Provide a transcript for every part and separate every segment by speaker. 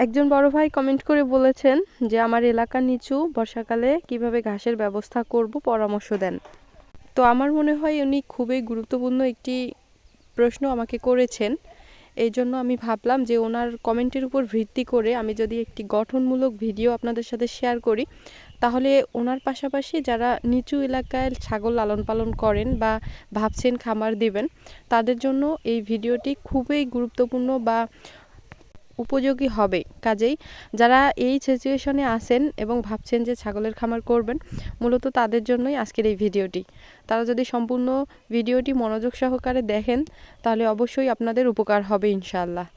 Speaker 1: একজন বড় ভাই কমেন্ট করে বলেছেন যে আমার এলাকা নিচু, বর্ষাকালে কিভাবে ঘাসের ব্যবস্থা করব পরামর্শ দেন। তো আমার মনে হয় উনি খুবই গুরুত্বপূর্ণ একটি প্রশ্ন আমাকে করেছেন। এই জন্য আমি ভাবলাম যে ওনার কমেন্টের উপর ভিত্তি করে আমি যদি একটি গঠনমূলক ভিডিও আপনাদের সাথে শেয়ার করি, তাহলে ওনার পাশাপাশি যারা নিচু এলাকায় ছাগল লালন পালন করেন বা ভাবছেন খামার দিবেন, তাদের জন্য এই ভিডিওটি খুবই গুরুত্বপূর্ণ বা উপযোগী হবে। কাজেই যারা এই সিচুয়েশনে আছেন এবং ভাবছেন যে ছাগলের খামার করবেন, মূলত তাদের জন্যই আজকের এই ভিডিওটি। তারা যদি সম্পূর্ণ ভিডিওটি মনোযোগ সহকারে দেখেন, তাহলে অবশ্যই আপনাদের উপকার হবে ইনশাআল্লাহ।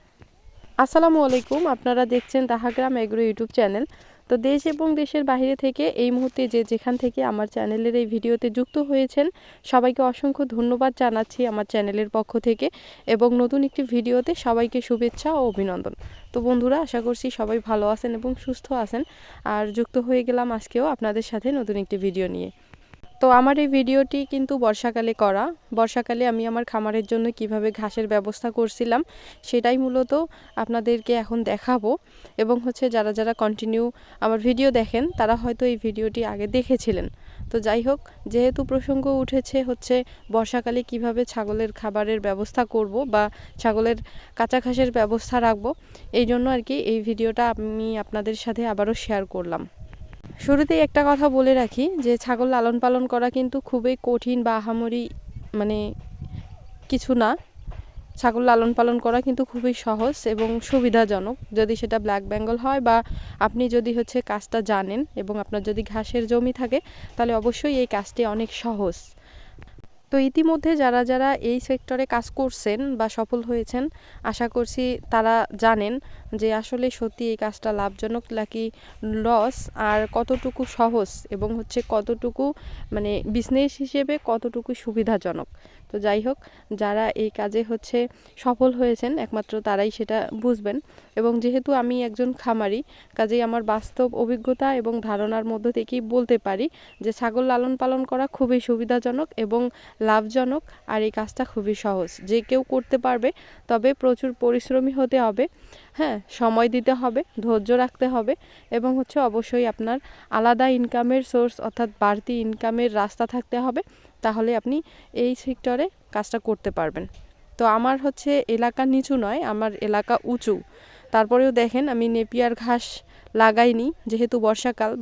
Speaker 1: আসসালামু আলাইকুম, আপনারা দেখছেন তাহাগ্রাম এগ্রো ইউটিউব চ্যানেল। তো দেশ এবং দেশের বাইরে থেকে এই মুহূর্তে যেখান থেকে আমার চ্যানেলের এই ভিডিওতে যুক্ত হয়েছেন, সবাইকে অসংখ্য ধন্যবাদ জানাচ্ছি আমার চ্যানেলের পক্ষ থেকে, এবং নতুন একটি ভিডিওতে সবাইকে শুভেচ্ছা ও অভিনন্দন। তো বন্ধুরা, আশা করছি সবাই ভালো আছেন এবং সুস্থ আছেন। আর যুক্ত হয়ে গেলাম আজকেও আপনাদের সাথে নতুন একটি ভিডিও নিয়ে। তো আমার এই ভিডিওটি কিন্তু বর্ষাকালে করা। বর্ষাকালে আমি আমার খামারের জন্য কিভাবে ঘাসের ব্যবস্থা করছিলাম, সেটাই মূলত আপনাদেরকে এখন দেখাবো। এবং যারা যারা কন্টিনিউ আমার ভিডিও দেখেন, তারা হয়তো এই ভিডিওটি আগে দেখেছিলেন। তো যাই হোক, যেহেতু প্রসঙ্গ উঠেছে বর্ষাকালে কিভাবে ছাগলের খাবারের ব্যবস্থা করব বা ছাগলের কাঁচা ঘাসের ব্যবস্থা রাখবো, এই জন্য আর কি এই ভিডিওটা আমি আপনাদের সাথে আবারও শেয়ার করলাম। শুরুতেই একটা কথা বলে রাখি যে ছাগল লালন পালন করা কিন্তু খুবই কঠিন বা আহামরি কিছু না। ছাগল লালন পালন করা কিন্তু খুবই সহজ এবং সুবিধাজনক, যদি সেটা ব্ল্যাক বেঙ্গল হয় বা আপনি যদি কাজটা জানেন এবং আপনার যদি ঘাসের জমি থাকে, তাহলে অবশ্যই এই কাজটি অনেক সহজ। তো ইতিমধ্যে যারা যারা এই সেক্টরে কাজ করছেন বা সফল হয়েছেন, আশা করছি তারা জানেন যে আসলে সত্যি এই কাজটা লাভজনক নাকি লস, আর কতটুকু সহজ এবং কতটুকু বিজনেস হিসেবে কতটুকু সুবিধাজনক। তো যাই হোক, যারা এই কাজে সফল হয়েছেন একমাত্র তারাই সেটা বুঝবেন। এবং যেহেতু আমি একজন খামারি, কাজেই আমার বাস্তব অভিজ্ঞতা এবং ধারণার মধ্য থেকেই বলতে পারি যে ছাগল লালন পালন করা খুবই সুবিধাজনক এবং লাভজনক, আর এই কাজটা খুবই সহজ, যে কেউ করতে পারবে। তবে প্রচুর পরিশ্রমী হতে হবে, হ্যাঁ, সময় দিতে হবে, ধৈর্য রাখতে হবে, এবং অবশ্যই আপনার আলাদা ইনকামের সোর্স অর্থাৎ বাড়তি ইনকামের রাস্তা থাকতে হবে, তাহলে আপনি এই সেক্টরে কাজটা করতে পারবেন। তো আমার এলাকা নিচু নয়, আমার এলাকা উঁচু। তারপরেও দেখেন আমি নেপিয়ার ঘাস লাগাইনি, যেহেতু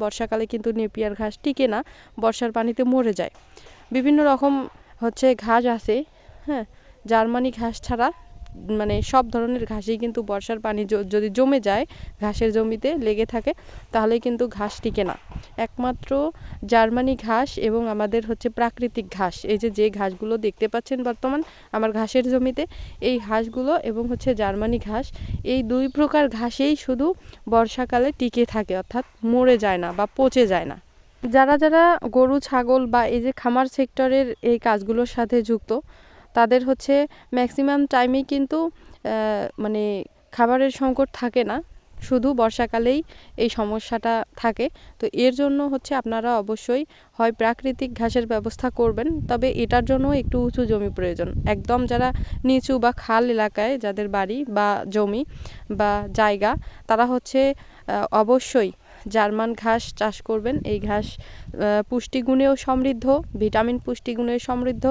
Speaker 1: বর্ষাকালে কিন্তু নেপিয়ার ঘাস টিকে না, বর্ষার পানিতে মরে যায়। বিভিন্ন রকম ঘাস আছে, হ্যাঁ, জার্মানি ঘাস ছাড়া সব ধরনের ঘাসই কিন্তু বর্ষার পানি যদি জমে যায়, ঘাসের জমিতে লেগে থাকে, তাহলে কিন্তু ঘাস টিকে না। একমাত্র জার্মানি ঘাস এবং আমাদের প্রাকৃতিক ঘাস, এই যে ঘাসগুলো দেখতে পাচ্ছেন বর্তমান আমার ঘাসের জমিতে, এই ঘাসগুলো এবং জার্মানি ঘাস, এই দুই প্রকার ঘাসেই শুধু বর্ষাকালে টিকে থাকে, অর্থাৎ মরে যায় না বা পচে যায় না। যারা যারা গরু ছাগল বা এই যে খামার সেক্টরের এই কাজগুলোর সাথে যুক্ত, তাদের ম্যাক্সিমাম টাইমেই কিন্তু খাবারের সংকট থাকে না, শুধু বর্ষাকালেই এই সমস্যাটা থাকে। তো এর জন্য আপনারা অবশ্যই হয় প্রাকৃতিক ঘাসের ব্যবস্থা করবেন, তবে এটার জন্য একটু উঁচু জমি প্রয়োজন। একদম যারা নিচু বা খাল এলাকায় যাদের বাড়ি বা জমি বা জায়গা, তারা অবশ্যই জার্মান ঘাস চাষ করবেন। এই ঘাস পুষ্টিগুণেও সমৃদ্ধ, ভিটামিন পুষ্টিগুণে সমৃদ্ধ,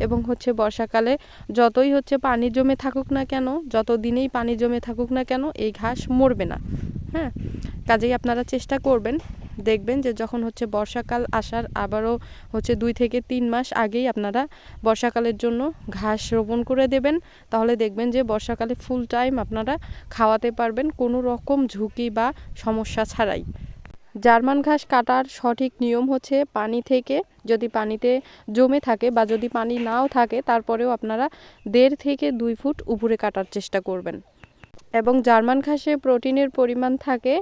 Speaker 1: এবং বর্ষাকালে যতই পানি জমে থাকুক না কেন, যত দিনেই পানি জমে থাকুক না কেন, এই ঘাস মরবে না, হ্যাঁ। কাজেই আপনারা চেষ্টা করবেন, দেখবেন যে যখন বর্ষাকাল আসার আবারও 2 থেকে 3 মাস আগেই আপনারা বর্ষাকালের জন্য ঘাস রোপণ করে দেবেন, তাহলে দেখবেন যে বর্ষাকালে ফুল টাইম আপনারা খাওয়াতে পারবেন কোনো রকম ঝুঁকি বা সমস্যা ছাড়াই। জার্মান ঘাস কাটার সঠিক নিয়ম পানি থেকে, যদি পানিতে জমে থাকে বা যদি পানি নাও থাকে, তারপরেও আপনারা 1.5 থেকে 2 ফুট উপরে কাটার চেষ্টা করবেন। এবং জার্মান ঘাসে প্রোটিনের পরিমাণ থাকে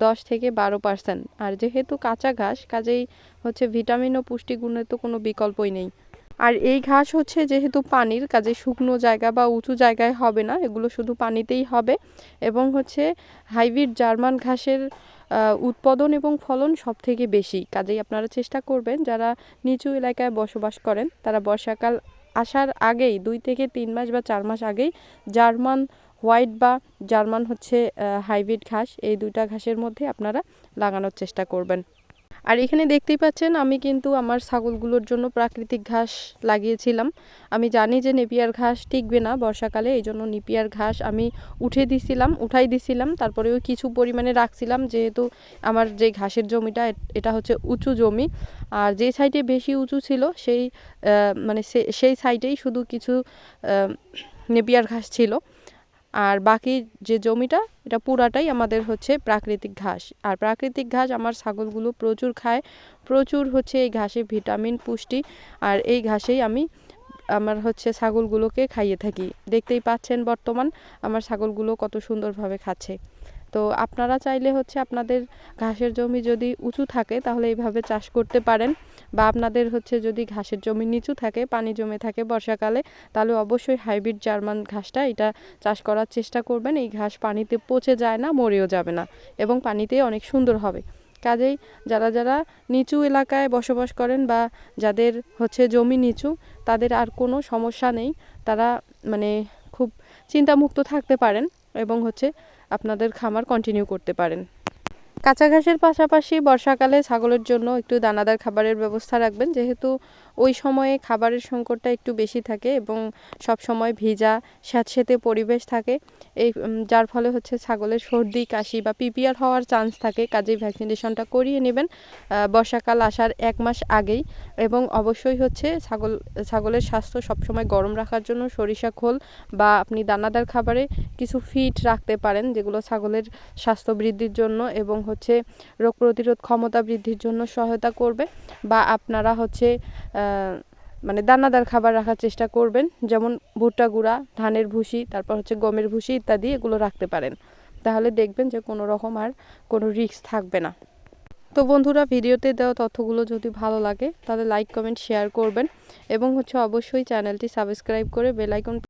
Speaker 1: 10 থেকে 12%। আর যেহেতু কাঁচা ঘাস, কাজেই ভিটামিন ও পুষ্টিগুণের তো কোনো বিকল্পই নেই। আর এই ঘাস যেহেতু পানির, কাজে শুকনো জায়গা বা উঁচু জায়গায় হবে না, এগুলো শুধু পানিতেই হবে। এবং হাইব্রিড জার্মান ঘাসের উৎপাদন এবং ফলন সব থেকে বেশি। কাজেই আপনারা চেষ্টা করবেন, যারা নিচু এলাকায় বসবাস করেন, তারা বর্ষাকাল আসার আগেই 2 থেকে 3 মাস বা 4 মাস আগেই জার্মান হোয়াইট বা জার্মান হচ্ছে হাইব্রিড ঘাস, এই দুইটা ঘাসের মধ্যে আপনারা লাগানোর চেষ্টা করবেন। আর এখানে দেখতেই পাচ্ছেন আমি কিন্তু আমার ছাগলগুলোর জন্য প্রাকৃতিক ঘাস লাগিয়েছিলাম। আমি জানি যে নেপিয়ার ঘাস টিকবে না বর্ষাকালে, এই জন্য নেপিয়ার ঘাস আমি উঠাই দিছিলাম, তারপরেও কিছু পরিমাণে রাখছিলাম, যেহেতু আমার যে ঘাসের জমিটা এটা হচ্ছে উঁচু জমি। আর যে সাইডে বেশি উঁচু ছিল সেই সাইডেই শুধু কিছু নেপিয়ার ঘাস ছিল, আর বাকি যে জমিটা এটা পুরাটাই আমাদের হচ্ছে প্রাকৃতিক ঘাস। আর প্রাকৃতিক ঘাস আমার ছাগলগুলো প্রচুর খায়, প্রচুর হচ্ছে এই ঘাসে ভিটামিন পুষ্টি, আর এই ঘাসেই আমি আমার হচ্ছে ছাগলগুলোকে খাইয়ে থাকি। দেখতেই পাচ্ছেন বর্তমান আমার ছাগলগুলো কত সুন্দরভাবে খাচ্ছে। তো আপনারা চাইলে হচ্ছে আপনাদের ঘাসের জমি যদি উঁচু থাকে তাহলে এইভাবে চাষ করতে পারেন, বা আপনাদের হচ্ছে যদি ঘাসের জমি নিচু থাকে, পানি জমে থাকে বর্ষাকালে, তাহলে অবশ্যই হাইব্রিড জার্মান ঘাসটা এটা চাষ করার চেষ্টা করবেন। এই ঘাস পানিতে পচে যায় না, মরেও যাবে না, এবং পানিতে অনেক সুন্দর হবে। কাজেই যারা নিচু এলাকায় বসবাস করেন বা যাদের হচ্ছে জমি নিচু, তাদের আর কোনো সমস্যা নেই, তারা খুব চিন্তামুক্ত থাকতে পারেন এবং হচ্ছে আপনাদের খামার কন্টিনিউ করতে পারেন। কাঁচা ঘাসের পাশাপাশি বর্ষাকালে ছাগলের জন্য একটু দানাদার খাবারের ব্যবস্থা রাখবেন, যেহেতু ওই সময়ে খাবারের সংকটটা একটু বেশি থাকে এবং সব সময় ভিজা স্যাঁতসেঁতে পরিবেশ থাকে, যার ফলে হচ্ছে ছাগলের সর্দি কাশি বা পিপিআর হওয়ার চান্স থাকে। কাজেই ভ্যাকসিনেশনটা করিয়ে নেবেন বর্ষাকাল আসার 1 মাস আগেই। এবং অবশ্যই হচ্ছে ছাগলের স্বাস্থ্য সবসময় গরম রাখার জন্য সরিষা খোল বা আপনি দানাদার খাবারে কিছু ফিড রাখতে পারেন, যেগুলো ছাগলের স্বাস্থ্য বৃদ্ধির জন্য এবং হচ্ছে রোগ প্রতিরোধ ক্ষমতা বৃদ্ধির জন্য সহায়তা করবে। বা আপনারা হচ্ছে দানাদার খাবার রাখার চেষ্টা করবেন, যেমন ভুট্টা গুঁড়া, ধানের ভুসি, তারপর হচ্ছে গমের ভুসি ইত্যাদি, এগুলো রাখতে পারেন। তাহলে দেখবেন যে কোনো রকম আর কোনো রিস্ক থাকবে না। তো বন্ধুরা, ভিডিওতে দেওয়া তথ্যগুলো যদি ভালো লাগে তাহলে লাইক কমেন্ট শেয়ার করবেন এবং হচ্ছে অবশ্যই চ্যানেলটি সাবস্ক্রাইব করে বেল আইকন